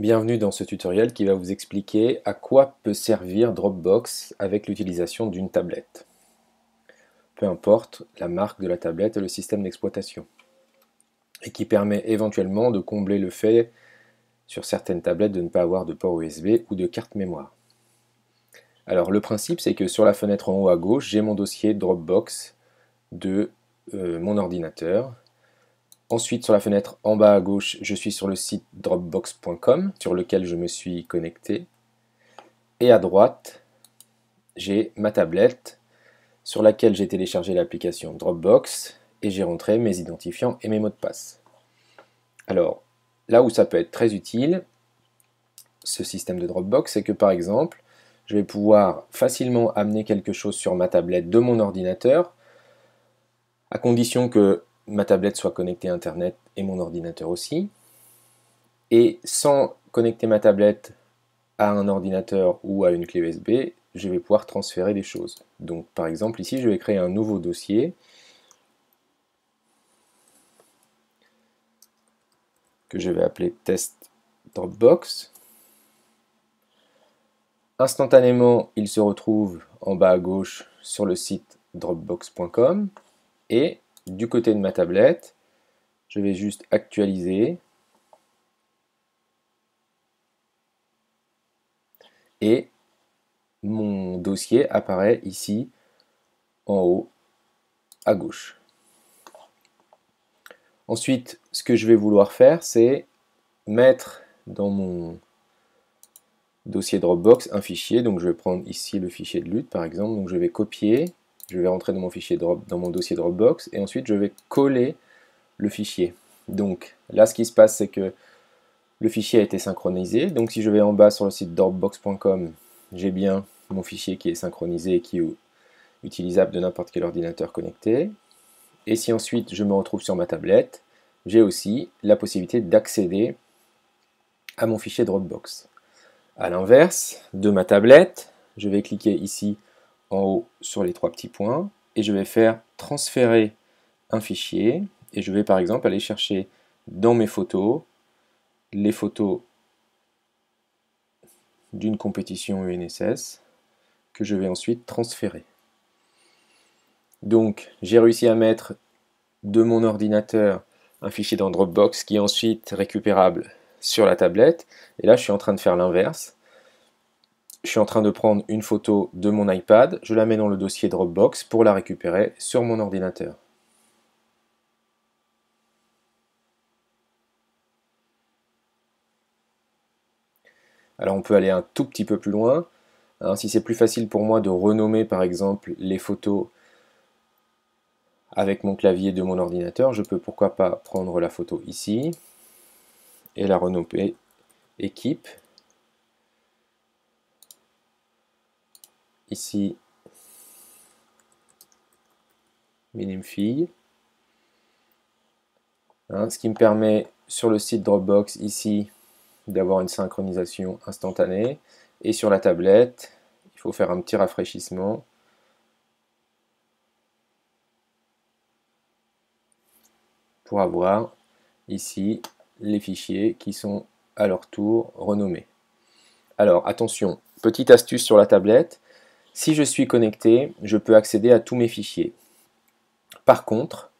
Bienvenue dans ce tutoriel qui va vous expliquer à quoi peut servir Dropbox avec l'utilisation d'une tablette. Peu importe la marque de la tablette et le système d'exploitation. Et qui permet éventuellement de combler le fait sur certaines tablettes de ne pas avoir de port USB ou de carte mémoire. Alors le principe c'est que sur la fenêtre en haut à gauche, j'ai mon dossier Dropbox de mon ordinateur. Ensuite, sur la fenêtre en bas à gauche, je suis sur le site dropbox.com sur lequel je me suis connecté. Et à droite, j'ai ma tablette sur laquelle j'ai téléchargé l'application Dropbox et j'ai rentré mes identifiants et mes mots de passe. Alors, là où ça peut être très utile, ce système de Dropbox, c'est que par exemple, je vais pouvoir facilement amener quelque chose sur ma tablette de mon ordinateur, à condition que ma tablette soit connectée à Internet et mon ordinateur aussi. Et sans connecter ma tablette à un ordinateur ou à une clé USB, je vais pouvoir transférer des choses. Donc par exemple ici, je vais créer un nouveau dossier que je vais appeler test Dropbox. Instantanément, il se retrouve en bas à gauche sur le site dropbox.com et du côté de ma tablette, je vais juste actualiser et mon dossier apparaît ici en haut à gauche. Ensuite, ce que je vais vouloir faire, c'est mettre dans mon dossier Dropbox un fichier. Donc je vais prendre ici le fichier de lutte par exemple. Donc je vais copier, je vais rentrer dans mon dossier Dropbox et ensuite je vais coller le fichier. Donc là, ce qui se passe, c'est que le fichier a été synchronisé. Donc si je vais en bas sur le site dropbox.com, j'ai bien mon fichier qui est synchronisé et qui est utilisable de n'importe quel ordinateur connecté. Et si ensuite je me retrouve sur ma tablette, j'ai aussi la possibilité d'accéder à mon fichier Dropbox. A l'inverse, de ma tablette, je vais cliquer ici en haut sur les trois petits points et je vais faire transférer un fichier et je vais par exemple aller chercher dans mes photos les photos d'une compétition UNSS que je vais ensuite transférer. Donc j'ai réussi à mettre de mon ordinateur un fichier dans Dropbox qui est ensuite récupérable sur la tablette. Et là, je suis en train de faire l'inverse. Je suis en train de prendre une photo de mon iPad, je la mets dans le dossier Dropbox pour la récupérer sur mon ordinateur. Alors on peut aller un tout petit peu plus loin. Hein, si c'est plus facile pour moi de renommer par exemple les photos avec mon clavier de mon ordinateur, je peux pourquoi pas prendre la photo ici et la renommer équipe. Ici, minime fille. Hein, ce qui me permet sur le site Dropbox ici d'avoir une synchronisation instantanée. Et sur la tablette, il faut faire un petit rafraîchissement pour avoir ici les fichiers qui sont à leur tour renommés. Alors attention, petite astuce sur la tablette, si je suis connecté, je peux accéder à tous mes fichiers. Par contre,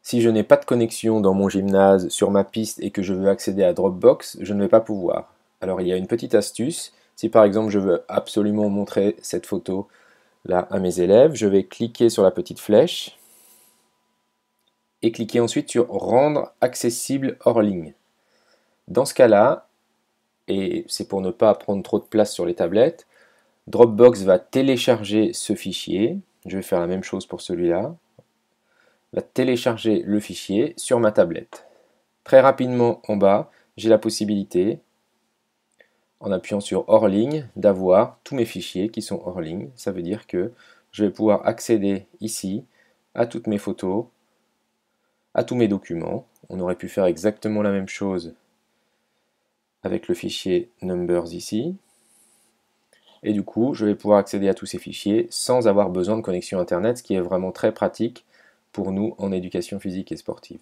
si je n'ai pas de connexion dans mon gymnase, sur ma piste et que je veux accéder à Dropbox, je ne vais pas pouvoir. Alors il y a une petite astuce, si par exemple je veux absolument montrer cette photo là à mes élèves, je vais cliquer sur la petite flèche et cliquer ensuite sur rendre accessible hors ligne. Dans ce cas-là, et c'est pour ne pas prendre trop de place sur les tablettes, Dropbox va télécharger ce fichier, je vais faire la même chose pour celui-là, va télécharger le fichier sur ma tablette. Très rapidement en bas, j'ai la possibilité, en appuyant sur hors ligne, d'avoir tous mes fichiers qui sont hors ligne. Ça veut dire que je vais pouvoir accéder ici à toutes mes photos, à tous mes documents. On aurait pu faire exactement la même chose avec le fichier Numbers ici. Et du coup, je vais pouvoir accéder à tous ces fichiers sans avoir besoin de connexion Internet, ce qui est vraiment très pratique pour nous en éducation physique et sportive.